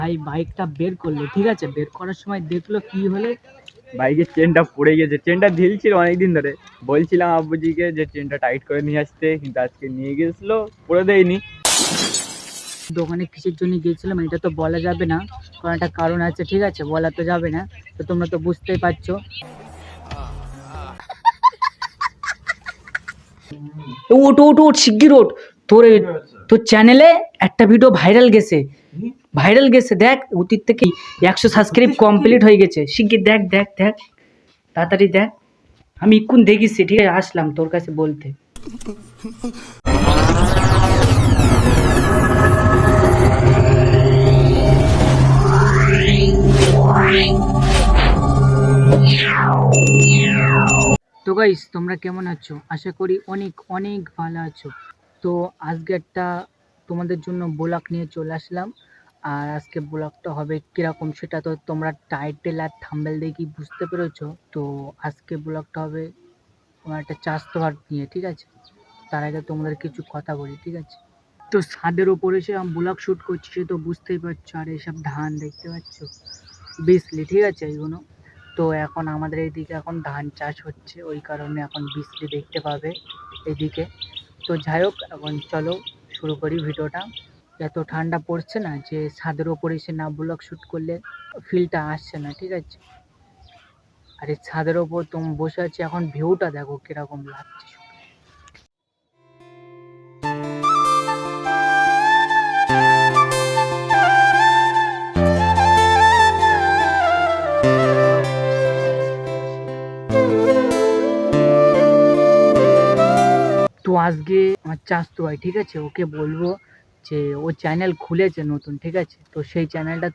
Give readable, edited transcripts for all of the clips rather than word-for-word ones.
ভাই বাইকটা বের করলো, ঠিক আছে, বের করার সময় দেখলো কি হলে বাইকের চেনটা পড়ে গেছে। চেনটা ঢিলছিল অনেকদিন ধরে, বলছিলাম আব্বুজিকে যে চেনটা টাইট করে নিয়ে আসতে, কিন্তু আজকে নিয়ে গেছিলো, পরে দেয়নি। দোকানে কিসের জন্য গিয়েছিলাম এটা তো বলা যাবে না, কারণ একটা কারণ আছে, ঠিক আছে, বলা তো যাবে না। তো তোমরা তো বুঝতেই পারছো। ওট ওট ওট শিগগির ওঠ, তোর তোর চ্যানেলে একটা ভিডিও ভাইরাল গেছে দেখ, অতীত থেকে 100 সাবস্ক্রাইব কমপ্লিট হয়ে গেছে। শিগগির দেখ দেখ দেখ, তাড়াতাড়ি দেখ। আমি এক্ষুন দেখিছি, ঠিক আছে, আসলাম তোর কাছে বলতে। তো গাইস, তোমরা কেমন আছো? আশা করি অনেক অনেক ভালো আছো। তো আজকে একটা তোমাদের জন্য ব্লগ নিয়ে চলে আসলাম। আর আজকে ব্লগটা হবে কিরকম সেটা তো তোমরা টাইটেল আর থাম্বনেল দেখেই বুঝতে পেরেছো। তো আজকে ব্লগটা হবে তোমার একটা চাষতো হাট নিয়ে, ঠিক আছে। তার আগে তোমাদের কিছু কথা বলি, ঠিক আছে। তো ছাদের ওপরে এসে আমি ব্লগ শ্যুট করছি, সে তো বুঝতেই পারছো। আর এইসব ধান দেখতে পাচ্ছ, বিজলি, ঠিক আছে, এইগুলো। তো এখন আমাদের এইদিকে এখন ধান চাষ হচ্ছে, ওই কারণে এখন বৃষ্টি দেখতে পাবে এদিকে। তো যাই হোক, এখন চলো শুরু করি ভিডিওটা। এত ঠান্ডা পড়ছে না যে ছাদের ওপরে এসে না ব্লগ শ্যুট করলে ফিলটা আসছে না, ঠিক আছে। আর এই ছাদের ওপর তুমি বসে আছি, এখন ভিউটা দেখো কিরকম লাগছে। তো আজকে আমার চাচাতো ভাই, ঠিক আছে, ওকে বলবো যে ও চ্যানেল খুলেছে নতুন, ঠিক আছে। তো সেই চ্যানেলটা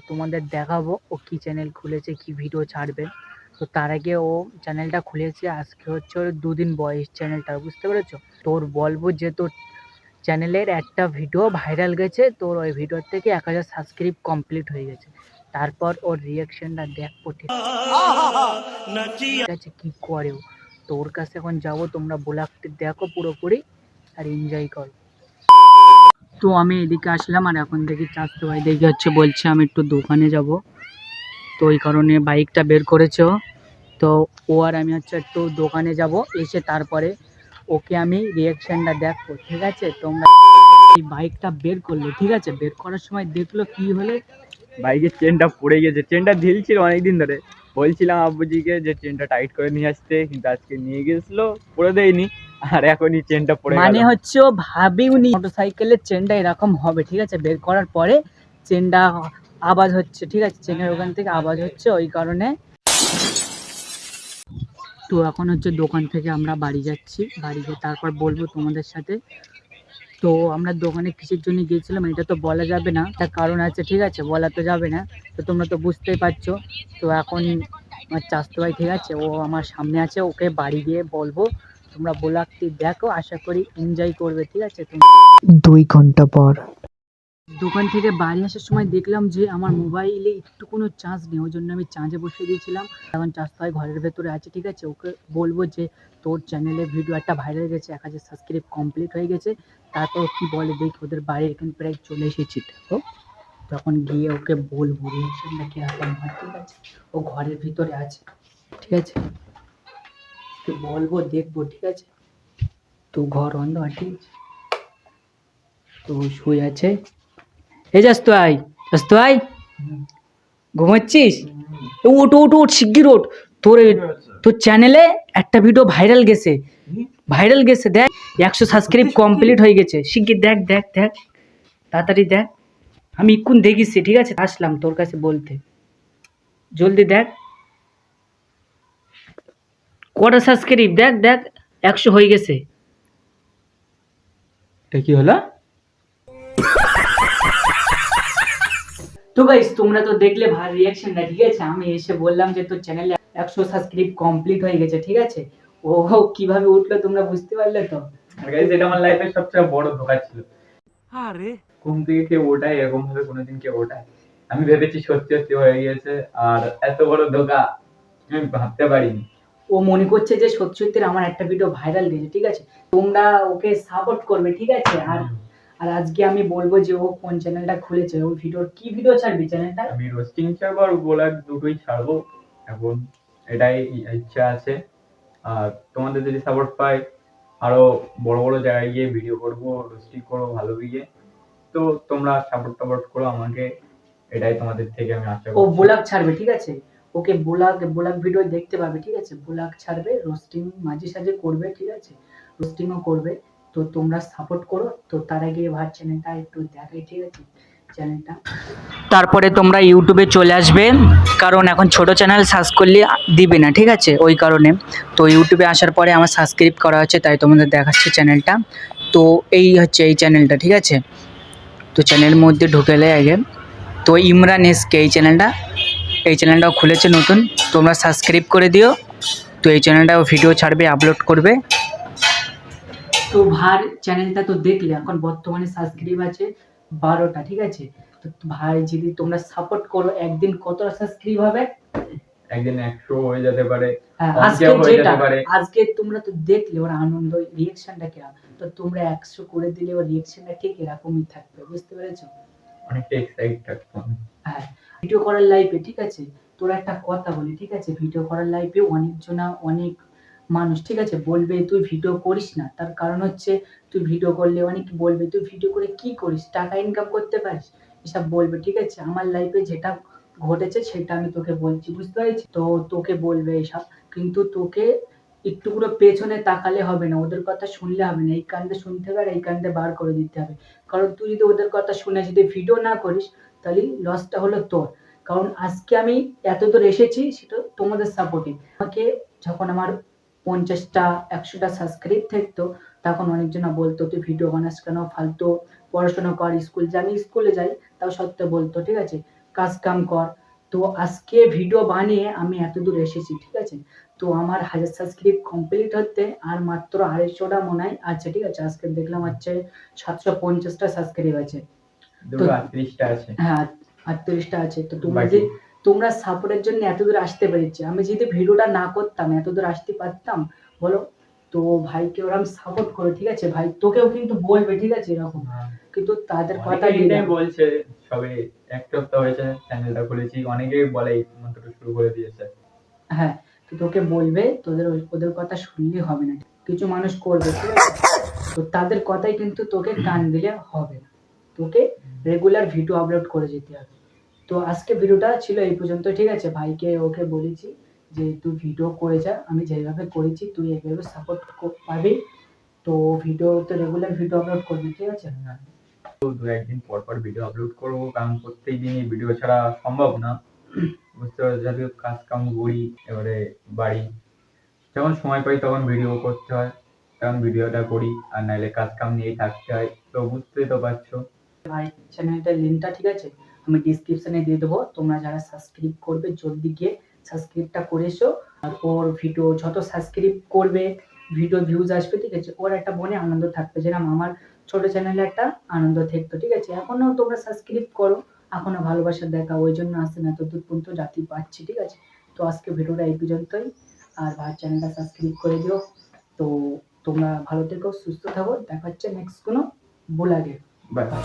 তোমাদের দেখাবো, ও কি চ্যানেল খুলেছে, কি ভিডিও ছাড়বে। তো তার আগে ও চ্যানেলটা খুলেছে, আজকে হচ্ছে ওর 2 দিন বয়স চ্যানেলটা, বুঝতে পেরেছো। তোর বলবো যে তোর চ্যানেলের একটা ভিডিও ভাইরাল গেছে, তোর ওই ভিডিওর থেকে 1000 সাবস্ক্রাইব কমপ্লিট হয়ে গেছে। তারপর ওর রিয়াকশনটা দেখবো, ঠিক আছে, কি করে ও। তো ওর কাছে এখন যাবো, তোমরা ব্লগটি দেখো পুরোপুরি আর এনজয় করো। তো আমি এদিকে আসলাম, আর এখন দেখি চাচাতো ভাই দেখে হচ্ছে বলছে আমি একটু দোকানে যাব। তো ওই কারণে বাইকটা বের করেছে ও। তো ও আর আমি হচ্ছে একটু দোকানে যাব, এসে তারপরে ওকে আমি রিয়াকশনটা দেখবো, ঠিক আছে। তোমরা এই বাইকটা বের করলো, ঠিক আছে, বের করার সময় দেখলো কি হলে বাইকের চেনটা পড়ে গেছে। চেনটা ঢিলছিল অনেকদিন ধরে, বলছিলাম আব্বুজিকে যে চেনটা টাইট করে নিয়ে আসতে, কিন্তু আজকে নিয়ে গেছিলো, পরে দেয়নি। আর এখনই চেনটা পড়ে গেল। মানে হচ্ছে ও ভাবেও নি মোটরসাইকেলের চেনটা এরকম হবে, ঠিক আছে। বের করার পরে চেনটা আওয়াজ হচ্ছে, ঠিক আছে, চেনের ওখান থেকে আওয়াজ হচ্ছে, ওই কারণে। তো এখন হচ্ছে দোকান থেকে আমরা বাড়ি যাচ্ছি, বাড়ি গিয়ে তারপর বলবো তোমাদের সাথে। তো আমরা দোকানে কিসের জন্য গিয়েছিলাম এটা তো বলা যাবে না, একটা কারণ আছে, ঠিক আছে, বলা তো যাবে না। তো তোমরা তো বুঝতেই পারছো। তো এখন আমার চাচাতো ভাই, ঠিক আছে, ও আমার সামনে আছে, ওকে বাড়ি গিয়ে বলবো। তোমরা ব্লগটি দেখো, আশা করি এনজয় করবে, ঠিক আছে। 2 ঘন্টা পর দোকান থেকে বাড়ি আসার সময় দেখলাম যে আমার মোবাইলে একটু কোনো চার্জ নেই, ওই জন্য আমি চার্জে বসিয়ে দিয়েছিলাম। এখন চাচাতো ভাই ঘরের ভেতরে আছে, ঠিক আছে, ওকে বলবো যে তোর চ্যানেলে ভিডিও একটা ভাইরাল গেছে, 1000 সাবস্ক্রাইব কমপ্লিট হয়ে গেছে। তারপর কি বলে দেখি, ওদের বাড়ির এখানে প্রায় চলে এসেছি, দেখো। তখন গিয়ে ওকে বলবো রিয়াকশনটা কিরকম হয়, ঠিক আছে। ও ঘরের ভিতরে আছে, ঠিক আছে, তো বলবো দেখবো, ঠিক আছে। তো ঘর অন্ধকার, ঠিক আছে, তো শুয়ে আছে। এই যাস তো আয়, যাস তো আয়, ঘুমাচ্ছিস? ওট ওট ওট শিগগির ওঠ, তোর তোর চ্যানেলে একটা ভিডিও ভাইরাল গেছে দেখ, 100 সাবস্ক্রাইব কমপ্লিট হয়ে গেছে। শিগগির দেখ দেখ দেখ, তাড়াতাড়ি দেখ। আমি এক্ষুন দেখিছি, ঠিক আছে, আসলাম তোর কাছে বলতে। জলদি দেখ, কটা সাবস্ক্রাইব দেখ দেখ, 100 হয়ে গেছে। এটা কি হলো? তো গাইস, তোমরা তো দেখলে ভাই রিয়াকশনটা, ঠিক আছে। আমি এসে বললাম যে তোর চ্যানেলে 100 সাবস্ক্রাইব কমপ্লিট হয়ে গেছে, ঠিক আছে। ও কিভাবে উঠলো তোমরা বুঝতে পারলে তো। গাইস, এটা আমার লাইফের সবচেয়ে বড় ধোঁকা ছিল। আরে ঘুম থেকে কেউ ওঠায় এরকম ভাবে, কোনোদিন কেউ ওঠায়? আমি ভেবেছি সত্যি সত্যি হয়ে গেছে, আর এত বড় ধোঁকা আমি ভাবতে পারিনি। ও মনে করছে যে সত্যি সত্যি আমার একটা ভিডিও ভাইরাল গেছে, ঠিক আছে। তোমরা ওকে সাপোর্ট করবে, ঠিক আছে। আর আর আজকে আমি বলবো যে ও কোন চ্যানেলটা খুলেছে, ও কি ভিডিও ছাড়বি চ্যানেলটা? আমি রোস্টিং ছাড়বো আর ব্লগ দুটোই ছাড়বো এখন, এটাই ইচ্ছা আছে। আর তোমাদের যদি সাপোর্ট পাই আরো বড় বড় জায়গায় গিয়ে ভিডিও করবো, রোস্টিং করবো ভালো গিয়ে। তো তোমরা সাপোর্ট করো আমাকে, এটাই তোমাদের থেকে আমি আশা ও করছি। ব্লগ ছাড়বে, ঠিক আছে, ওকে ব্লগ ভিডিও দেখতে পাবে, ঠিক আছে, ব্লগ ছাড়বে, রোস্টিং মাঝে সাঝে করবে, ঠিক আছে, রোস্টিংও করবে। তো তোমরা সাপোর্ট করো। তো তার আগে ভার চ্যানেলটা একটু দেখাই, ঠিক আছে, চ্যানেলটা। তারপরে তোমরা ইউটিউবে চলে আসবে, কারণ এখন ছোট চ্যানেল সার্চ করলে দিবে না, ঠিক আছে, ওই কারণে। তো ইউটিউবে আসার পরে আমার সাবস্ক্রাইব করা হচ্ছে, তাই তোমাদের দেখাচ্ছি চ্যানেলটা। তো এই হচ্ছে এই চ্যানেলটা, ঠিক আছে। তো চ্যানেলের মধ্যে ঢুকেলে আগে তো ইমরান এসকে এই চ্যানেলটাও খুলেছে নতুন, তোমরা সাবস্ক্রাইব করে দিও। তো এই চ্যানেলটাও ভিডিও ছাড়বে, আপলোড করবে। তো ভার চ্যানেলটা তো দেখলে, এখন বর্তমানে সাবস্ক্রাইব আছে 12টা, ঠিক আছে। তো ভাই যদি তোমরা সাপোর্ট করো, একদিন কতটা সাবস্ক্রাইব হবে? একদিন 100 হয়ে যেতে পারে, হ্যাঁ, আজকে হয়ে যেতে পারে। আজকে তোমরা তো দেখলে ওর আনন্দ, রিঅ্যাকশনটা কেমন। তো তোমরা 100 করে দিলে ওর রিঅ্যাকশনটা ঠিক এরকমই থাকবে, বুঝতে পেরেছো? অনেকটা এক্সাইট থাকতো আমি। হ্যাঁ, ভিডিও করার লাইফে, ঠিক আছে, তোর একটা কথা বলি, ঠিক আছে, ভিডিও করার লাইফে অনেক মানুষ, ঠিক আছে, বলবে তুই ভিডিও করিস না। তার কারণ হচ্ছে তুই ভিডিও করলে অনেক বলবে তুই ভিডিও করে কি করিস, টাকা ইনকাম করতে পারিস, এসব বলবে, ঠিক আছে। আমার লাইফে যেটা ঘটেছে সেটা আমি তোকে বলছি, বুঝতে পেরেছিস? তো তোকে বলবে এসব, কিন্তু তোকে একটু পুরো পেছনে তাকালে হবে না, ওদের কথা শুনলে হবে না, এই কান্দে শুনতে হবে আর এই কান্দে বার করে দিতে হবে। কারণ তুই যদি ওদের কথা শুনে যদি ভিডিও না করিস, তাহলে লসটা হলো তোর। কারণ আজকে আমি এতদূর এসেছি সেটা তোমাদের সাপোর্টে। আমাকে যখন আমার 50টা 100টা সাবস্ক্রাইব থাকতো, তখন অনেকজনা বলতো তুই ভিডিও বানাস কেন, ফালতু পড়াশোনা কর, স্কুল যা। আমি স্কুলে যাই তাও সত্ত্বেও বলতো, ঠিক আছে, কাজ কাম কর। তো আজকে ভিডিও বানিয়ে আমি এতদূর এসেছি, ঠিক আছে। তো আমার 1000 সাবস্ক্রাইব কমপ্লিট হতে আর মাত্র 250টা মনে হয় আছে, ঠিক আছে। আজকে দেখলাম হচ্ছে 750টা সাবস্ক্রাইব আছে। দুটো 38টা আছে। হ্যাঁ, 38টা আছে। তো বাকি। তোমরা সাপোর্টের জন্য এতদূর আসতে পেরেছি। আমি যদি ভিডিওটা না করতাম এতদূর আসতে পারতাম বলো? তো ভাইকে ওরকম সাপোর্ট করো, ঠিক আছে। ভাই তোকেও কিন্তু বলবে, ঠিক আছে, এরকম। কিন্তু তাদের কথা অনেকে দিলে এটাই বলছে, সবে 1 সপ্তাহ হয়েছে চ্যানেলটা খুলেছি, অনেকেই বলে এই মাত্র শুরু করে দিয়েছে। হ্যাঁ, তো তোকে বলবে, ওদের কথা শুনলে হবে না। কিছু মানুষ করবে, ঠিক আছে। তো তাদের কথাই কিন্তু তোকে কান দিলে হবে না। তোকে রেগুলার ভিডিও আপলোড করে যেতে হবে। তো আজকে ভিডিওটা ছিল এই পর্যন্ত, ঠিক আছে। ভাইকে ওকে বলেছি যে তুই ভিডিও করে যা, আমি যেভাবে করেছি তুই এইভাবে সাপোর্ট পাবি। তো ভিডিওতে রেগুলার ভিডিও আপলোড করবি, ঠিক আছে। তো 2-1 দিন পর পর ভিডিও আপলোড করবো, কারণ প্রত্যেক দিনই ভিডিও ছাড়া সম্ভব না। বুঝতে পারছো, যদিও কাজ কাম করি, এবারে বাড়ি যখন সময় পাই তখন ভিডিও করতে হয়, তখন ভিডিওটা করি, আর নাইলে কাজ কাম নিয়েই থাকতে হয়। তো বুঝতেই তো পারছো। ভাই চ্যানেলটার লিঙ্কটা, ঠিক আছে, আমি ডেসক্রিপশনে দিয়ে দেবো। তোমরা যারা সাবস্ক্রাইব করবে জলদি গিয়ে সাবস্ক্রাইবটা করে এসো। আর ওর ভিডিও যত সাবস্ক্রাইব করবে, ভিডিও ভিউজ আসবে, ঠিক আছে, ওর একটা মনে আনন্দ থাকবে, যেরকম আমার ছোট চ্যানেলে একটা আনন্দ থাকতো, ঠিক আছে। এখনো তোমরা সাবস্ক্রাইব করো, এখনো ভালোবাসা দেখা, ওই জন্য আসছে না এত দূর পর্যন্ত জাতি পাচ্ছি, ঠিক আছে। তো আজকে ভিডিওটা এই পর্যন্তই। আর ভাই চ্যানেলটা সাবস্ক্রাইব করে দিও। তো তোমরা ভালো থেকো, সুস্থ থাকো, দেখা হচ্ছে নেক্সট কোনো ব্লগে। বাই। বাই।